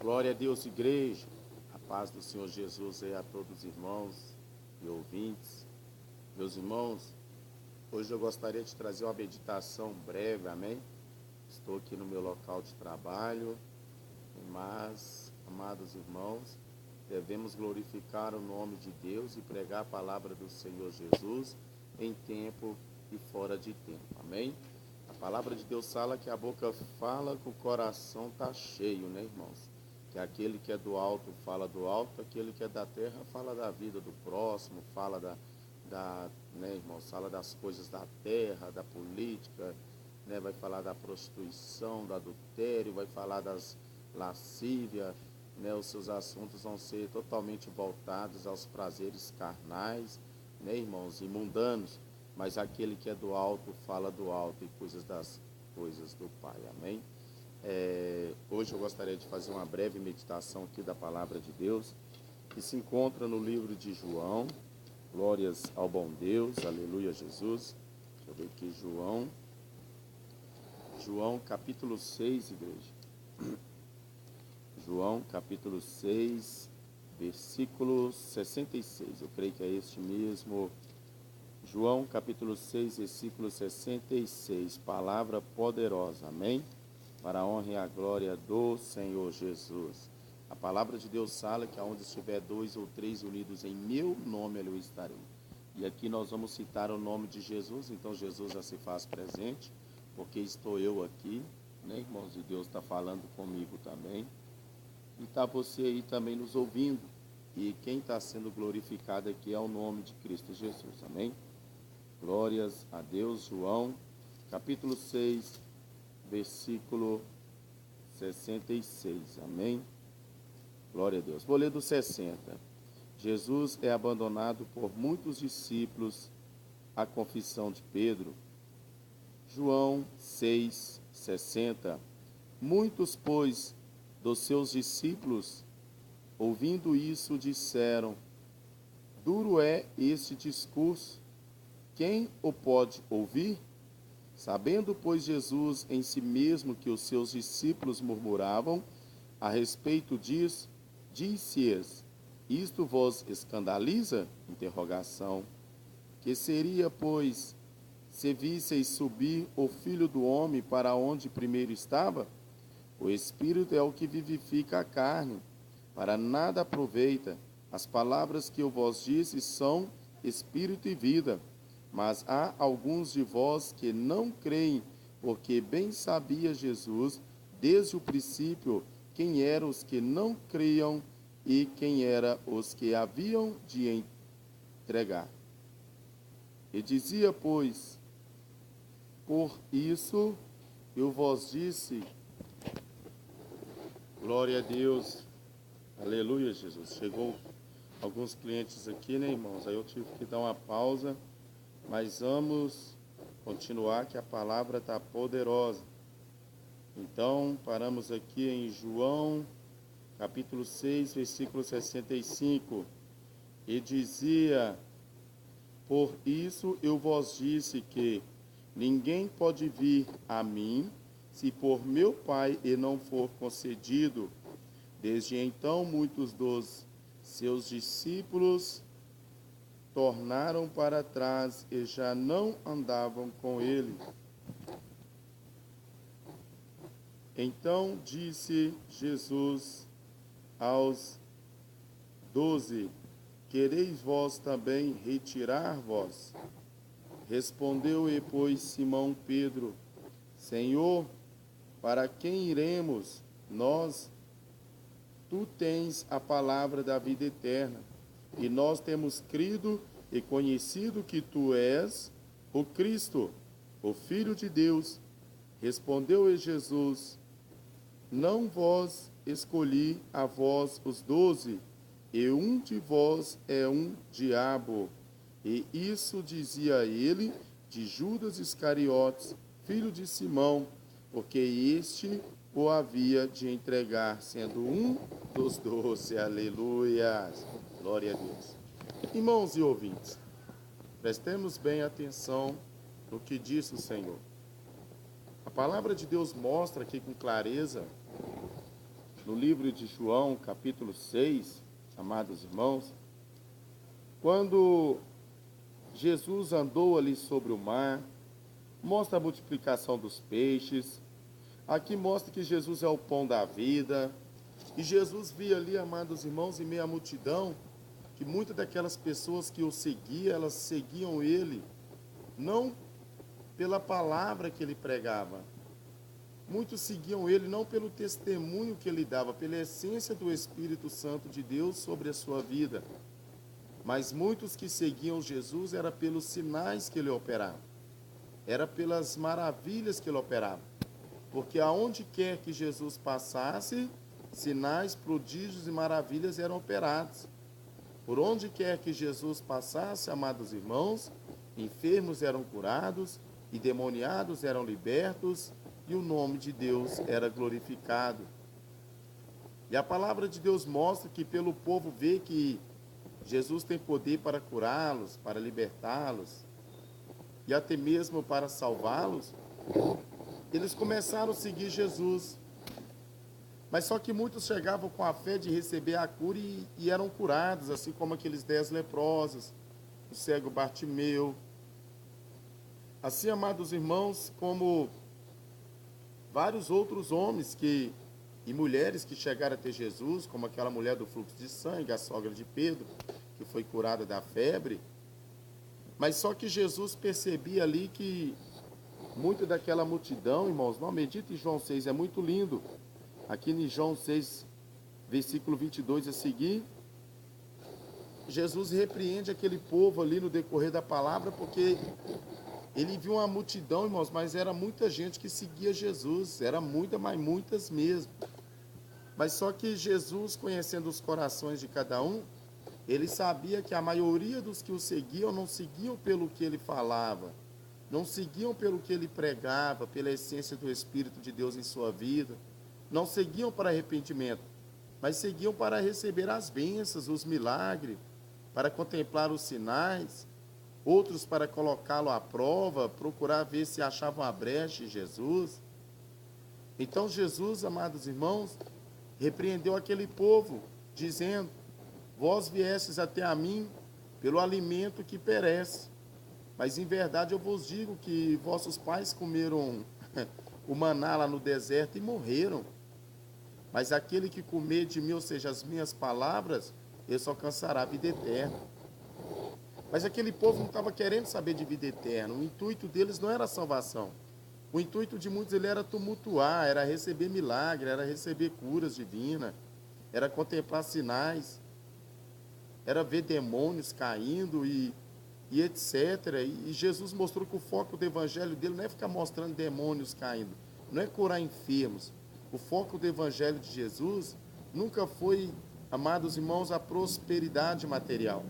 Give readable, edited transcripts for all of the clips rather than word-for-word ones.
Glória a Deus, igreja. A paz do Senhor Jesus aí a todos os irmãos e ouvintes. Meus irmãos, hoje eu gostaria de trazer uma meditação breve, amém? Estou aqui no meu local de trabalho, mas, amados irmãos, devemos glorificar o nome de Deus e pregar a palavra do Senhor Jesus em tempo e fora de tempo, amém? A palavra de Deus fala que a boca fala que o coração está cheio, né, irmãos? Que aquele que é do alto fala do alto, aquele que é da terra fala da vida do próximo, fala né, irmãos, fala das coisas da terra, da política, né, vai falar da prostituição, do adultério, vai falar das lascívias, né, os seus assuntos vão ser totalmente voltados aos prazeres carnais, né, irmãos, e mundanos, mas aquele que é do alto fala do alto e das coisas do Pai, amém? Hoje eu gostaria de fazer uma breve meditação aqui da palavra de Deus, que se encontra no livro de João. Glórias ao bom Deus, aleluia Jesus. Deixa eu ver aqui, João capítulo 6, igreja. João capítulo 6, versículo 66, eu creio que é este mesmo. João capítulo 6, versículo 66, palavra poderosa, amém? Para a honra e a glória do Senhor Jesus. A palavra de Deus fala que aonde estiver 2 ou 3 unidos em meu nome, eu estarei. E aqui nós vamos citar o nome de Jesus, então Jesus já se faz presente, porque estou eu aqui, né, irmãos? E Deus está falando comigo também. E está você aí também nos ouvindo. E quem está sendo glorificado aqui é o nome de Cristo Jesus, amém? Glórias a Deus. João capítulo 6, versículo 66, amém? Glória a Deus. Vou ler do 60. Jesus é abandonado por muitos discípulos, a confissão de Pedro. João 6, 60. Muitos, pois, dos seus discípulos, ouvindo isso, disseram: duro é este discurso, quem o pode ouvir? Sabendo, pois, Jesus em si mesmo que os seus discípulos murmuravam a respeito disso, disse-lhes: isto vos escandaliza? Interrogação. Que seria, pois, se visseis subir o Filho do Homem para onde primeiro estava? O Espírito é o que vivifica a carne, para nada aproveita. As palavras que eu vos disse são Espírito e vida. Mas há alguns de vós que não creem, porque bem sabia Jesus, desde o princípio, quem eram os que não criam e quem eram os que haviam de entregar. E dizia, pois, por isso eu vos disse, glória a Deus, aleluia Jesus. Chegou alguns clientes aqui, né, irmãos? Aí eu tive que dar uma pausa. Mas vamos continuar que a palavra está poderosa. Então, paramos aqui em João, capítulo 6, versículo 65. E dizia: por isso eu vos disse que ninguém pode vir a mim, se por meu Pai e não for concedido. Desde então, muitos dos seus discípulos tornaram para trás e já não andavam com ele. Então disse Jesus aos 12: quereis vós também retirar-vos? Respondeu-lhe, pois, Simão Pedro: Senhor, para quem iremos? Tu tens a palavra da vida eterna. E nós temos crido e conhecido que tu és o Cristo, o Filho de Deus. Respondeu-lhe Jesus: não vos escolhi a vós os 12, e um de vós é um diabo. E isso dizia ele de Judas Iscariotes, filho de Simão, porque este o havia de entregar, sendo um dos 12. Aleluia! Glória a Deus. Irmãos e ouvintes, prestemos bem atenção no que disse o Senhor. A palavra de Deus mostra aqui com clareza no livro de João, capítulo 6, amados irmãos, quando Jesus andou ali sobre o mar, mostra a multiplicação dos peixes. Aqui mostra que Jesus é o pão da vida. E Jesus via ali, amados irmãos, em meio à multidão, que muitas daquelas pessoas que o seguiam, elas seguiam ele, não pela palavra que ele pregava. Muitos seguiam ele não pelo testemunho que ele dava, pela essência do Espírito Santo de Deus sobre a sua vida. Mas muitos que seguiam Jesus era pelos sinais que ele operava. Era pelas maravilhas que ele operava. Porque aonde quer que Jesus passasse, sinais, prodígios e maravilhas eram operados. Por onde quer que Jesus passasse, amados irmãos, enfermos eram curados, endemoniados eram libertos, e o nome de Deus era glorificado. E a palavra de Deus mostra que pelo povo ver que Jesus tem poder para curá-los, para libertá-los, e até mesmo para salvá-los, eles começaram a seguir Jesus. Mas só que muitos chegavam com a fé de receber a cura e eram curados, assim como aqueles 10 leprosos, o cego Bartimeu. Assim, amados irmãos, como vários outros homens e mulheres que chegaram até Jesus, como aquela mulher do fluxo de sangue, a sogra de Pedro, que foi curada da febre. Mas só que Jesus percebia ali que muito daquela multidão, irmãos, não medita em João 6, é muito lindo. Aqui em João 6, versículo 22 a seguir, Jesus repreende aquele povo ali no decorrer da palavra, porque ele viu uma multidão, irmãos, mas era muita gente que seguia Jesus, era muita, mas muitas mesmo. Mas só que Jesus, conhecendo os corações de cada um, ele sabia que a maioria dos que o seguiam não seguiam pelo que ele falava, não seguiam pelo que ele pregava, pela essência do Espírito de Deus em sua vida, não seguiam para arrependimento, mas seguiam para receber as bênçãos, os milagres, para contemplar os sinais, outros para colocá-lo à prova, procurar ver se achavam a brecha em Jesus. Então Jesus, amados irmãos, repreendeu aquele povo, dizendo: vós viestes até a mim pelo alimento que perece, mas em verdade eu vos digo que vossos pais comeram o maná lá no deserto e morreram. Mas aquele que comer de mim, ou seja, as minhas palavras, esse alcançará a vida eterna. Mas aquele povo não estava querendo saber de vida eterna. O intuito deles não era a salvação. O intuito de muitos ele era tumultuar, era receber milagre, era receber curas divinas, era contemplar sinais, era ver demônios caindo e etc. E Jesus mostrou que o foco do evangelho dele não é ficar mostrando demônios caindo, não é curar enfermos. O foco do evangelho de Jesus nunca foi, amados irmãos, a prosperidade material.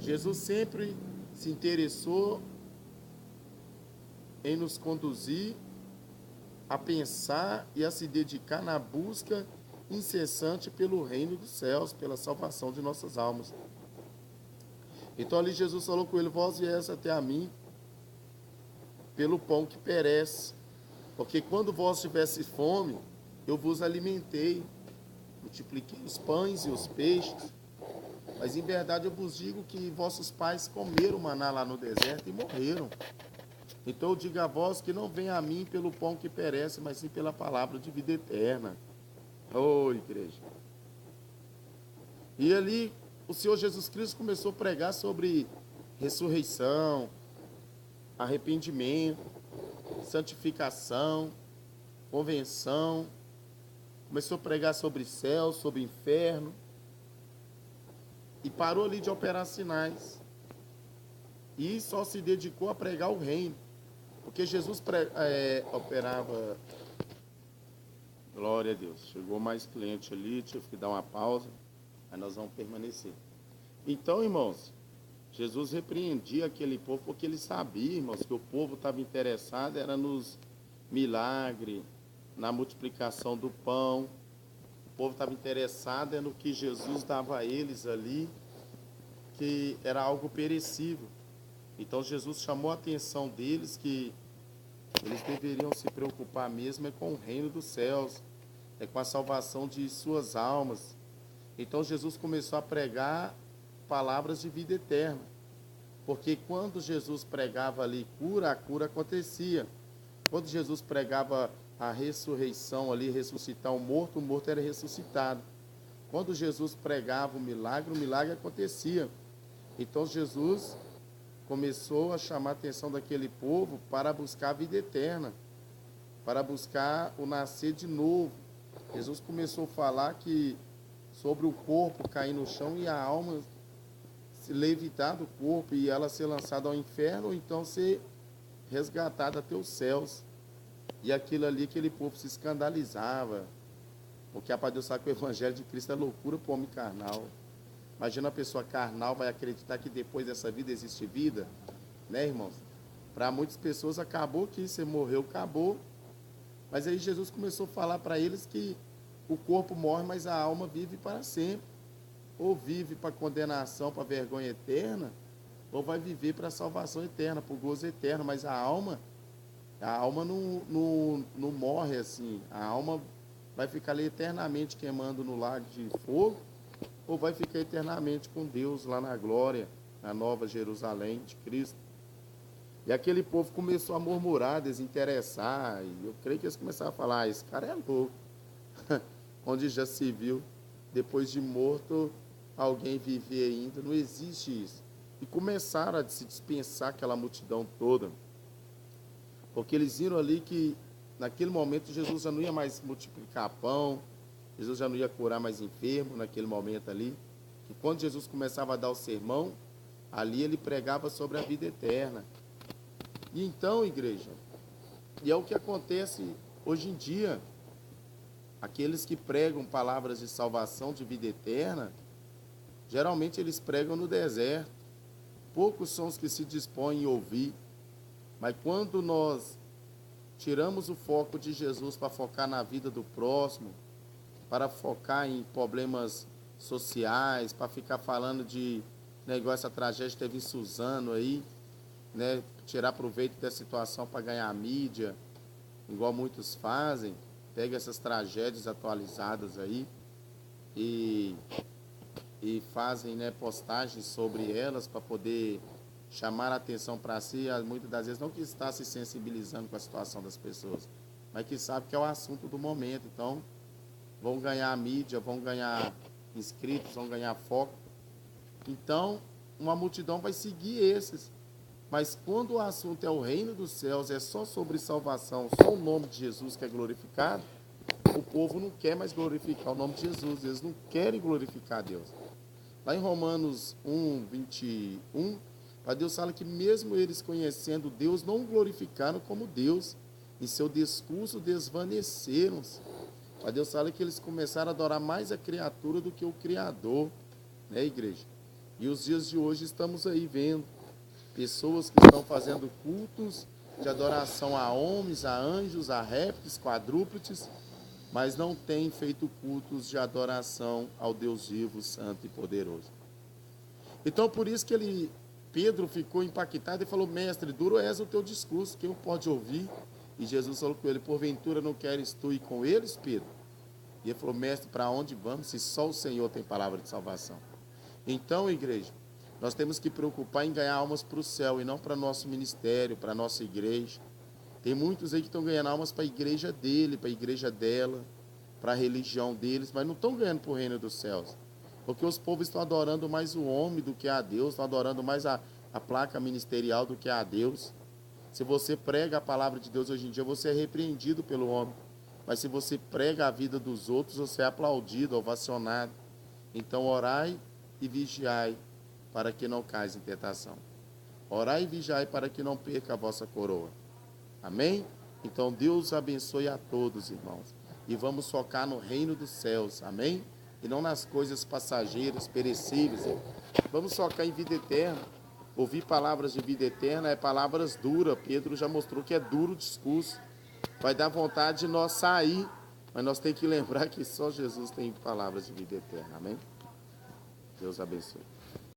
Jesus sempre se interessou em nos conduzir a pensar e a se dedicar na busca incessante pelo reino dos céus, pela salvação de nossas almas. Então ali Jesus falou com ele: vós viestes até a mim pelo pão que perece, porque quando vós tivesse fome, eu vos alimentei, multipliquei os pães e os peixes. Mas em verdade eu vos digo que vossos pais comeram maná lá no deserto e morreram. Então eu digo a vós que não venha a mim pelo pão que perece, mas sim pela palavra de vida eterna. Ô, igreja. E ali o Senhor Jesus Cristo começou a pregar sobre ressurreição, arrependimento, santificação, convenção. Começou a pregar sobre céu, sobre inferno. E parou ali de operar sinais. E só se dedicou a pregar o reino. Porque Jesus operava... Glória a Deus. Chegou mais cliente ali, tive que dar uma pausa. Aí nós vamos permanecer. Então, irmãos, Jesus repreendia aquele povo porque ele sabia, irmãos, que o povo estava interessado era nos milagres, na multiplicação do pão. O povo estava interessado no que Jesus dava a eles ali, que era algo perecível. Então Jesus chamou a atenção deles que eles deveriam se preocupar mesmo com o reino dos céus, é com a salvação de suas almas. Então Jesus começou a pregar palavras de vida eterna, porque quando Jesus pregava ali cura, a cura acontecia. Quando Jesus pregava a ressurreição ali, ressuscitar o morto era ressuscitado. Quando Jesus pregava o milagre acontecia. Então Jesus começou a chamar a atenção daquele povo para buscar a vida eterna, para buscar o nascer de novo. Jesus começou a falar que sobre o corpo cair no chão e a alma se levitar do corpo e ela ser lançada ao inferno, ou então ser resgatada até os céus. E aquilo ali, aquele povo se escandalizava, porque a Deus sabe que o evangelho de Cristo é loucura para o homem carnal. Imagina uma pessoa carnal vai acreditar que depois dessa vida existe vida, né, irmãos? Para muitas pessoas acabou que você morreu, acabou. Mas aí Jesus começou a falar para eles que o corpo morre, mas a alma vive para sempre. Ou vive para condenação, para vergonha eterna, ou vai viver para a salvação eterna, para o gozo eterno. Mas a alma não morre assim. A alma vai ficar ali eternamente queimando no lago de fogo, ou vai ficar eternamente com Deus lá na glória, na nova Jerusalém de Cristo. E aquele povo começou a murmurar, desinteressar, e eu creio que eles começaram a falar, esse cara é louco. Onde já se viu, depois de morto, alguém viver ainda, não existe isso. E começaram a se dispensar aquela multidão toda, porque eles viram ali que naquele momento Jesus já não ia mais multiplicar pão, Jesus já não ia curar mais enfermo naquele momento ali. E quando Jesus começava a dar o sermão, ali ele pregava sobre a vida eterna. E então, igreja, e é o que acontece hoje em dia, aqueles que pregam palavras de salvação, de vida eterna, geralmente eles pregam no deserto. Poucos são os que se dispõem a ouvir. Mas quando nós tiramos o foco de Jesus para focar na vida do próximo, para focar em problemas sociais, para ficar falando de negócio, essa tragédia que teve em Suzano aí, né, tirar proveito da situação para ganhar mídia, igual muitos fazem, pega essas tragédias atualizadas aí e fazem, né, postagens sobre elas para poder chamar a atenção para si, muitas das vezes não que está se sensibilizando com a situação das pessoas, mas que sabe que é o assunto do momento. Então vão ganhar mídia, vão ganhar inscritos, vão ganhar foco. Então uma multidão vai seguir esses. Mas quando o assunto é o reino dos céus, é só sobre salvação, só o nome de Jesus que é glorificado, o povo não quer mais glorificar o nome de Jesus, eles não querem glorificar a Deus. Lá em Romanos 1, 21, a Deus fala que mesmo eles conhecendo Deus, não o glorificaram como Deus, em seu discurso desvaneceram-se. A Deus fala que eles começaram a adorar mais a criatura do que o Criador, né, igreja? E os dias de hoje estamos aí vendo pessoas que estão fazendo cultos de adoração a homens, a anjos, a répteis, quadrúpedes, mas não têm feito cultos de adoração ao Deus vivo, santo e poderoso. Então, por isso que Pedro ficou impactado e falou, mestre, duro és o teu discurso, quem pode ouvir? E Jesus falou com ele, porventura não queres tu ir com eles, Pedro? E ele falou, mestre, para onde vamos se só o Senhor tem palavra de salvação? Então, igreja, nós temos que preocupar em ganhar almas para o céu e não para nosso ministério, para a nossa igreja. Tem muitos aí que estão ganhando almas para a igreja dele, para a igreja dela, para a religião deles, mas não estão ganhando para o reino dos céus. Porque os povos estão adorando mais o homem do que a Deus, estão adorando mais a placa ministerial do que a Deus. Se você prega a palavra de Deus hoje em dia, você é repreendido pelo homem. Mas se você prega a vida dos outros, você é aplaudido, ovacionado. Então orai e vigiai, para que não cais em tentação. Orai e vigiai para que não perca a vossa coroa. Amém? Então Deus abençoe a todos, irmãos. E vamos focar no reino dos céus. Amém? E não nas coisas passageiras, perecíveis. Vamos focar em vida eterna. Ouvir palavras de vida eterna é palavras duras. Pedro já mostrou que é duro o discurso. Vai dar vontade de nós sair. Mas nós temos que lembrar que só Jesus tem palavras de vida eterna. Amém? Deus abençoe.